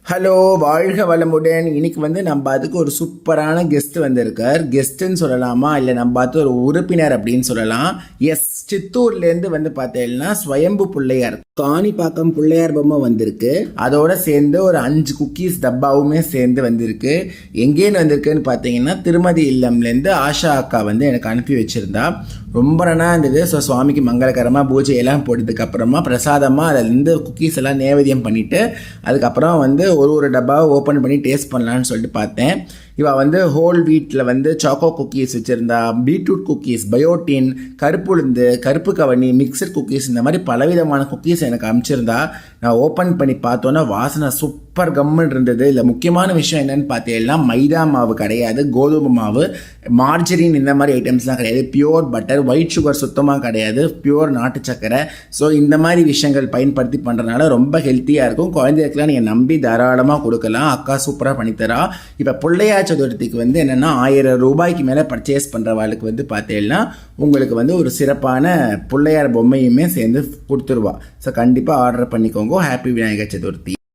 Hello, வாழ்க வளமுடன். இன்னைக்கு நம்ம அதுக்கு ஒரு சூப்பரான கெஸ்ட் வந்திருக்கார். கெஸ்ட்டுன்னு சொல்லலாமா, இல்லை நம்ம பார்த்து ஒரு உறுப்பினர் அப்படின்னு சொல்லலாம். எஸ், சித்தூர்லேருந்து பார்த்தீங்கன்னா ஸ்வயம்பு பிள்ளையார், காணிப்பாக்கம் பிள்ளையார் பொம்மை வந்திருக்கு. அதோட சேர்ந்து ஒரு 5 குக்கீஸ் டப்பாவுமே சேர்ந்து வந்திருக்கு. எங்கேன்னு வந்திருக்குன்னு பார்த்தீங்கன்னா திருமதி இல்லம்லேருந்து ஆஷா அக்கா எனக்கு அனுப்பி வச்சுருந்தா. ரொம்ப நல்லா இருந்தது. ஸோ சுவாமிக்கு மங்களகரமாக பூஜையெல்லாம் போட்டதுக்கப்புறமா பிரசாதமாக அதிலேருந்து குக்கீஸ் எல்லாம் நேவேத்தியம் பண்ணிவிட்டு அதுக்கப்புறம் ஒரு டப்பாவை ஓப்பன் பண்ணி டேஸ்ட் பண்ணலான்னு சொல்லிட்டு பார்த்தேன். இவள் ஹோல் வீட்டில் சாக்கோ குக்கீஸ் வச்சுருந்தா, பீட்ரூட் குக்கீஸ், பயோட்டின், கருப்புளுந்து, கருப்பு கவனி, மிக்சர் குக்கீஸ், இந்த மாதிரி பலவிதமான குக்கீஸ் எனக்கு அனுப்பிச்சிருந்தா. நான் ஓப்பன் பண்ணி பார்த்தோன்னா வாசனை சூப்பர் கம்முன்னு இருந்தது. இல்லை, முக்கியமான விஷயம் என்னென்னு பார்த்தீங்கன்னா மைதா மாவு கிடையாது, கோதுமை மாவு, மார்ஜரின், இந்த மாதிரி ஐட்டம்ஸ்லாம் கிடையாது. பியூர் பட்டர், ஒயிட் சுகர் சுத்தமாக கிடையாது, பியூர் நாட்டு சக்கரை. ஸோ இந்த மாதிரி விஷயங்கள் பயன்படுத்தி பண்ணுறதுனால ரொம்ப ஹெல்த்தியாக இருக்கும். குழந்தைகளுக்குலாம் நீங்கள் நம்பி தாராளமாக கொடுக்கலாம். அக்கா சூப்பராக பண்ணித்தரா. இப்போ பிள்ளையார் சதுர்த்திக்கு என்னென்னா 1000 ரூபாய்க்கு மேலே பர்ச்சேஸ் பண்ணுறவாளுக்கு பார்த்தீங்கன்னா உங்களுக்கு ஒரு சிறப்பான பிள்ளையார் பொம்மையுமே சேர்ந்து கொடுத்துருவா. ஸோ கண்டிப்பாக ஆர்டர் பண்ணிக்கோங்க. ஹாப்பி விநாயகர் சதுர்த்தி.